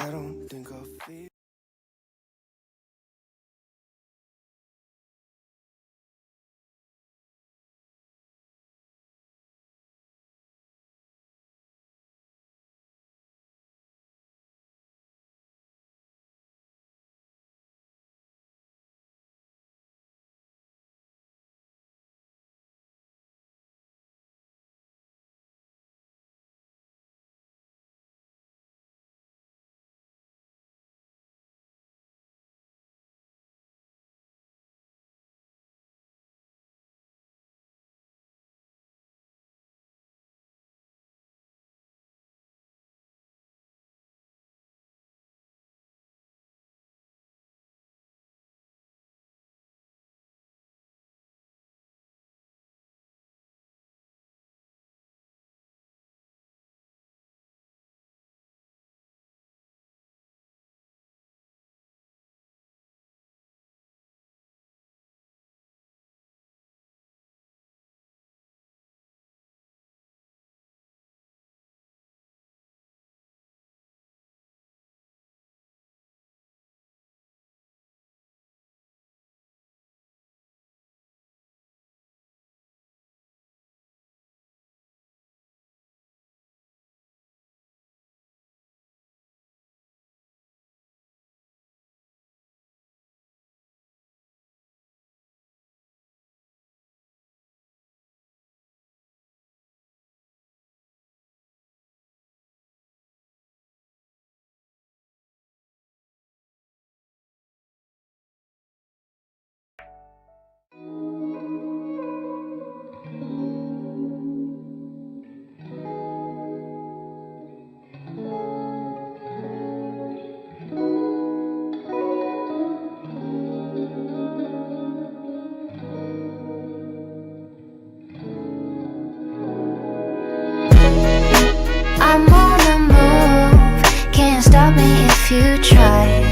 I don't think I'll feel. I'm on the move, can't stop me if you try.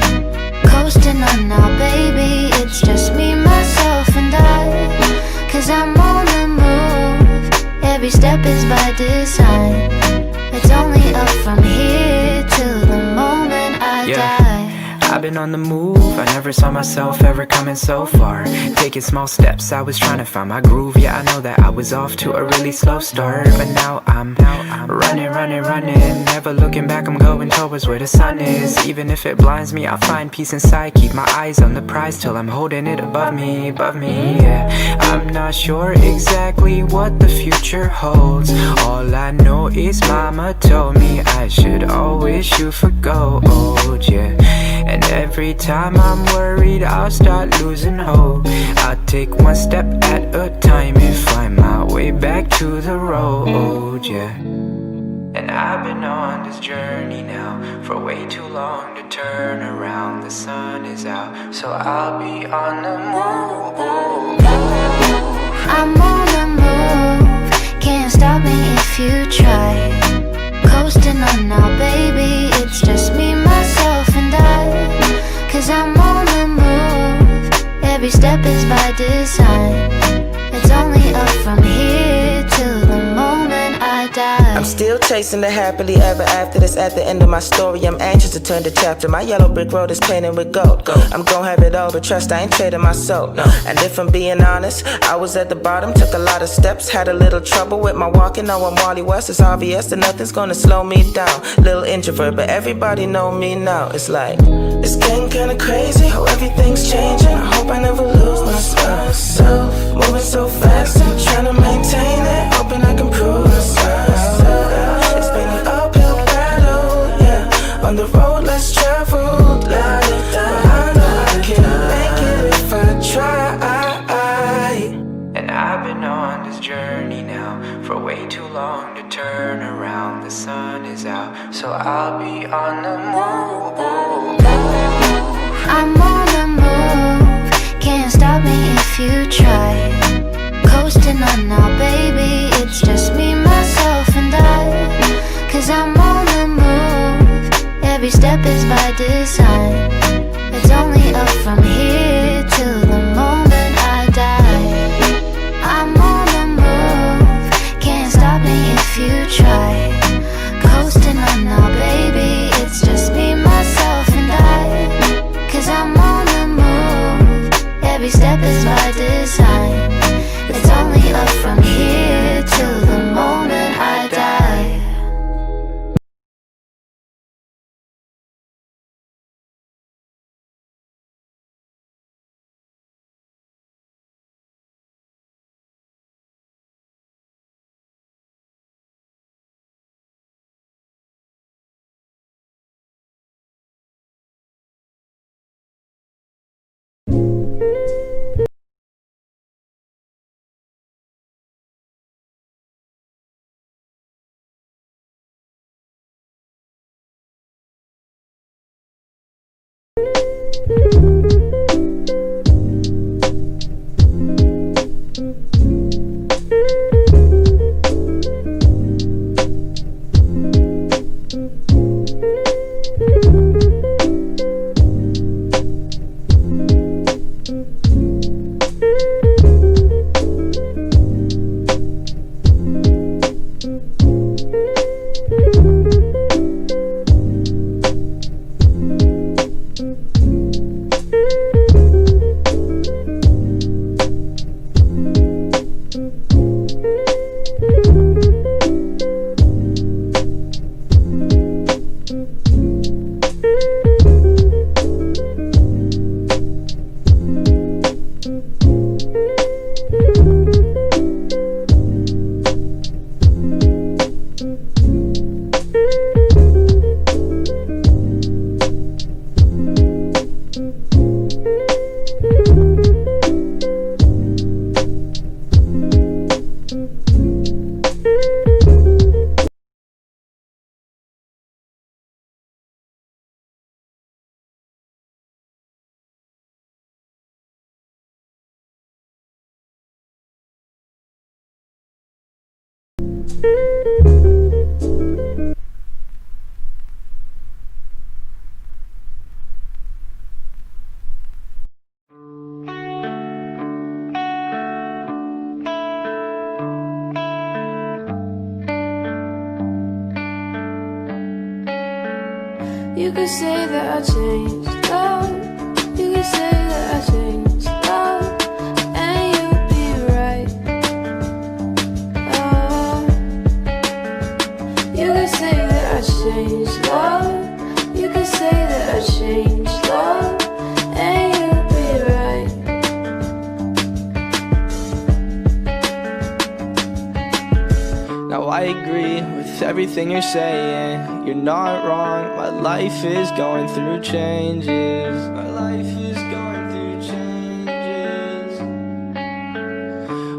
Coasting on now, baby, it's just me, myself and I. Cause I'm on the move, every step is by design. It's only up from here till the moment I die. I've been on the move, I never saw myself ever coming so far. Taking small steps, I was trying to find my groove. Yeah, I know that I was off to a really slow start, but now I'm running. Never looking back, I'm going towards where the sun is. Even if it blinds me, I'll find peace inside. Keep my eyes on the prize till I'm holding it above me, yeah. I'm not sure exactly what the future holds. All I know is mama told me I should always shoot for gold, yeah. And every time I'm worried, I'll start losing hope. I'll take one step at a time and find my way back to the road, yeah. And I've been on this journey now for way too long to turn around. The sun is out, so I'll be on the move. I'm on the move, can't stop me if you try. Coasting on now, baby, it's just me, myself and I. Cause I'm on the move, every step is by design. It's only up from here till the moment I die. I'm still chasing the happily ever after. That's at the end of my story. I'm anxious to turn the chapter. My yellow brick road is painted with gold. I'm gon' have it all, but trust I ain't trading my soul. No. And if I'm being honest, I was at the bottom, took a lot of steps, had a little trouble with my walking. Now I'm Wally West. It's obvious that nothing's gonna slow me down. Little introvert, but everybody know me now. It's like it's getting kinda crazy how everything's changing. I hope I never lose myself. Moving so fast and trying to maintain it, hoping I can prove myself. It's been an uphill battle, yeah. On the road less traveled, la da da. I know I can make it if I try. And I've been on this journey now for way too long to turn around. The sun is out, so I'll be on the move. I'm on the move, can't stop me if you try. Coasting on now, baby, it's just me, myself and I. Cause I'm on the move, every step is by design. It's only up from here till the moment I die. I'm on the move, can't stop me if you try. Coasting on now, baby, it's just me, myself step is by design. It's only up from here till the moment I die. You could say that I changed, love. You could say that I changed, love. And you'd be right. You could say that I changed, love. You could say that I changed, love. And you'd be right. Now I agree with everything you're saying. You're not wrong, my life is going through changes. My life is going through changes.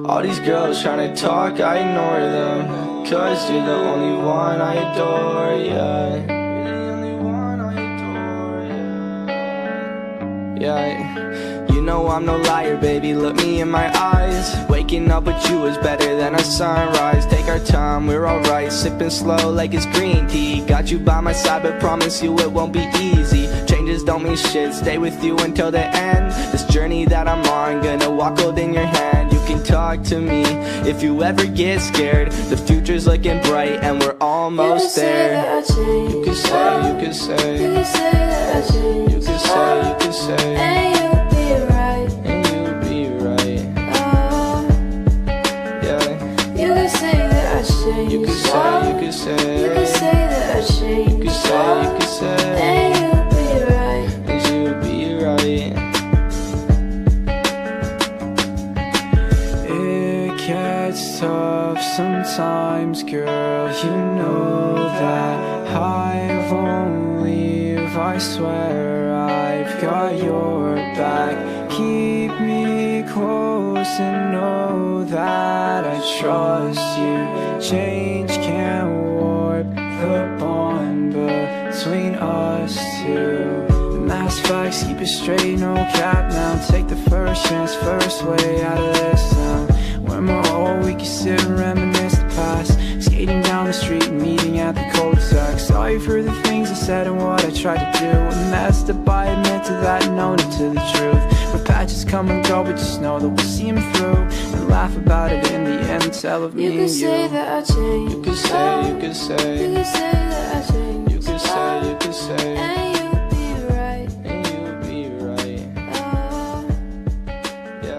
All these girls trying to talk, I ignore them, 'cause you're the only one I adore, yeah. You're the only one I adore, yeah. You know I'm no liar, baby, look me in my eyes. Waking up with you is better than a sunrise. Take our time, we're alright, sipping slow like it's green tea. Got you by my side, but promise you it won't be easy. Changes don't mean shit, stay with you until the end. This journey that I'm on, gonna walk holding your hand. You can talk to me if you ever get scared. The future's looking bright and we're almost there. You could say, you could say, You could say that I changed, you could say, you could say. and you'd be right. And you'd be right, yeah. You could say that I changed, You could say, you could say. You could say that I changed, You could say, you could say. and you'd be right. And you'd be right. It gets tough sometimes, girl. You know that I won't leave. I swear I've got your back. Keep me close and know that I trust you. Change can't warp the bond between us two. And that's facts, keep it straight, no cap now. Take the first chance, first way out of this town. When we're old, we can sit and reminisce the past. Skating down the street, meeting at the cul-de-sac. Sorry for the things I said and what I tried to do. And messed up, I admit to that, known it to the truth. Where patches come and go, but just know that we'll see them through. And laugh about it in the end, tell of me You and could say you. that I changed, You could say, you could say. You could say that I changed, You could say, you could say. and you'd be right. And you'd be right, yeah.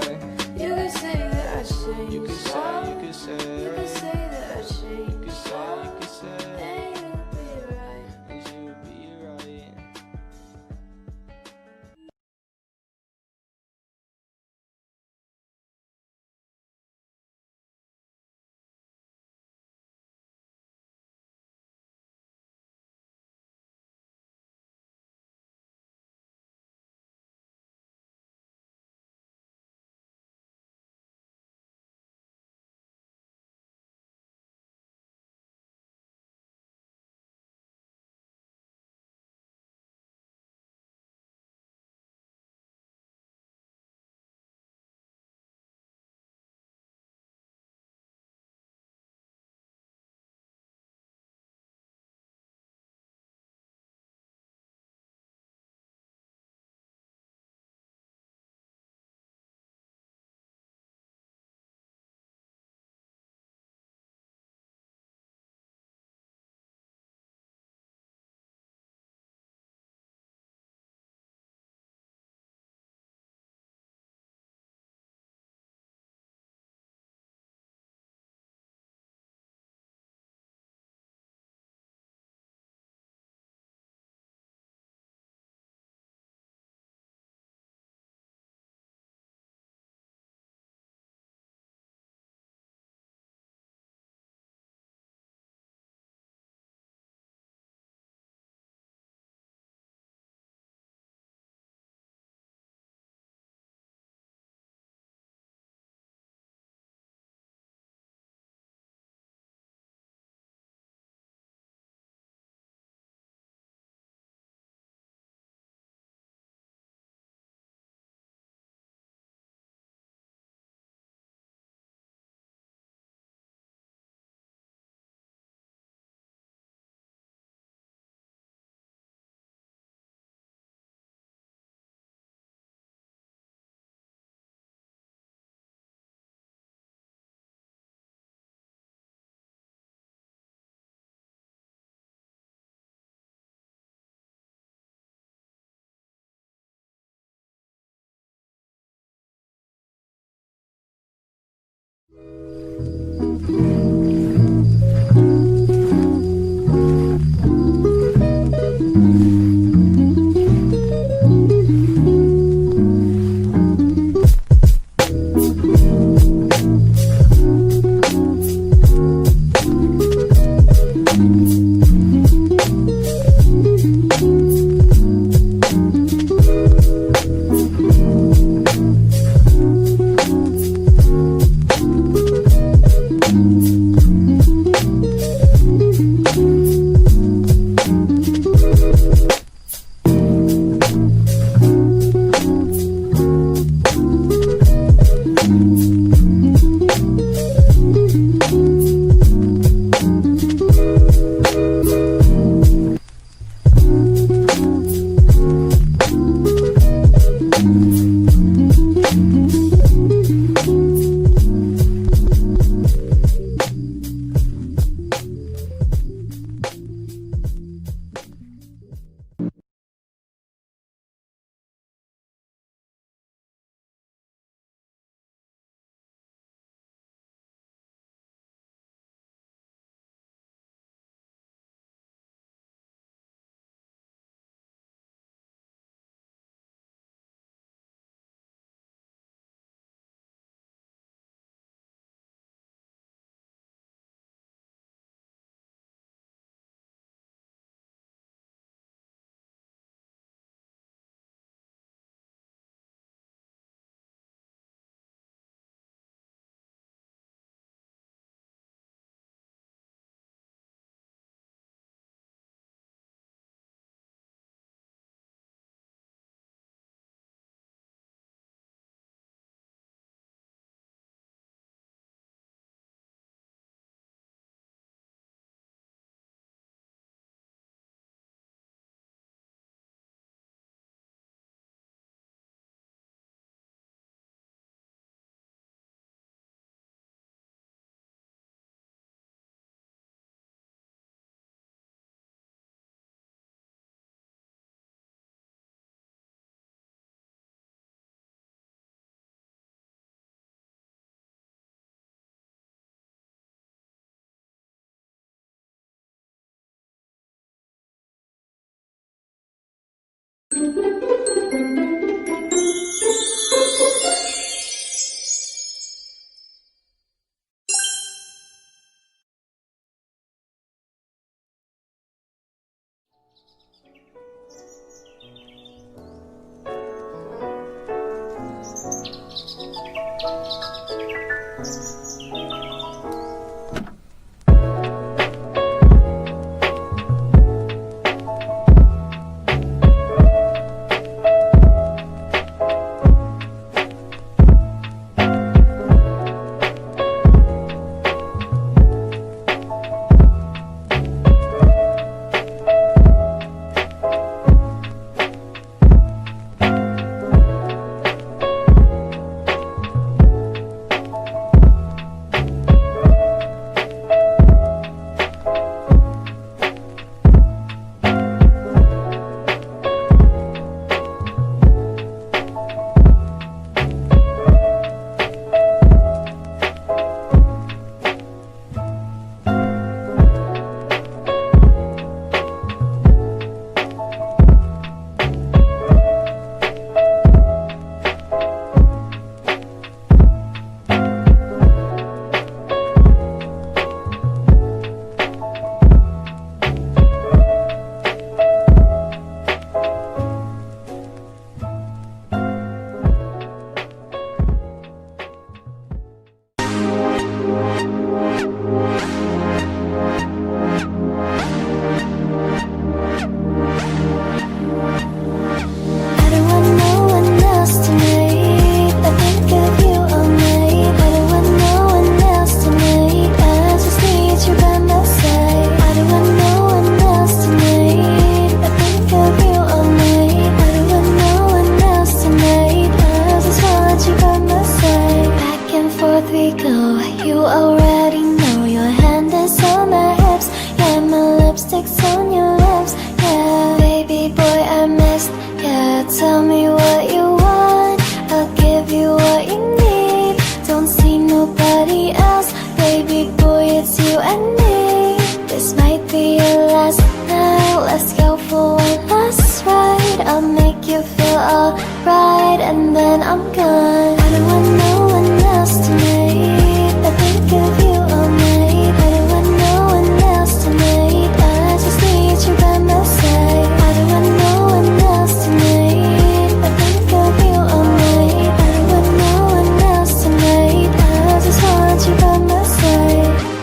Tell me what you want, I'll give you what you need. Don't see nobody else, baby boy, it's you and me. This might be your last night, let's go for one last ride. I'll make you feel alright, and then I'm gone. I don't want no one else tonight, I think of you all night. I don't want no one else tonight, I just need you by my side. I don't want no one else tonight, I think of you all night. I don't want no one else tonight, I just want you by my side.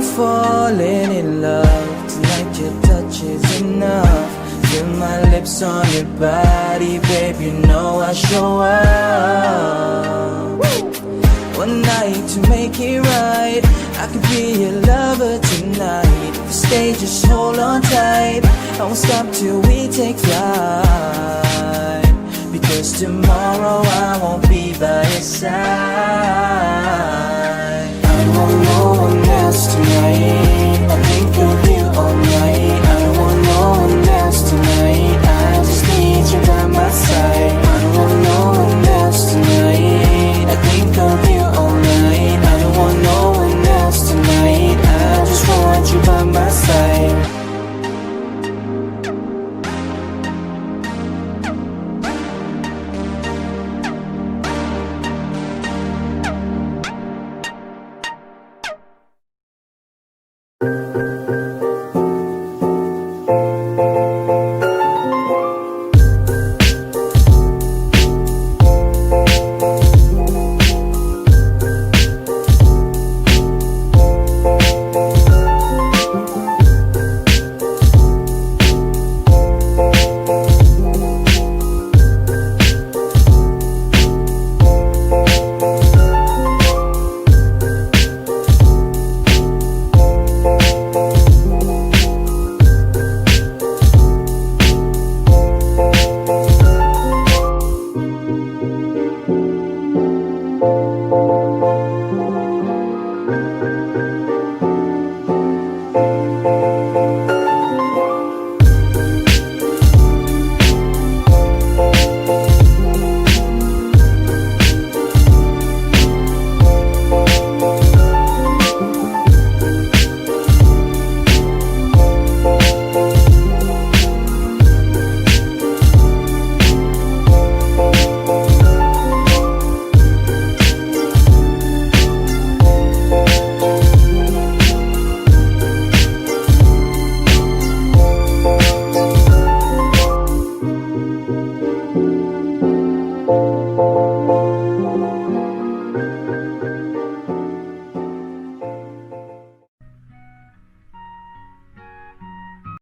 falling in love. Tonight your touch is enough. Feel my lips on your body, babe, you know I show up. One night to make it right, I could be your lover tonight. If you stay, just hold on tight. I won't stop till we take flight, because tomorrow I won't be by your side. I want no one else tonight. I think of you all night. I want no one else tonight. I just need you by my side. I want no one else tonight. I think of you all night. I don't want no one else tonight. I just want you by my side.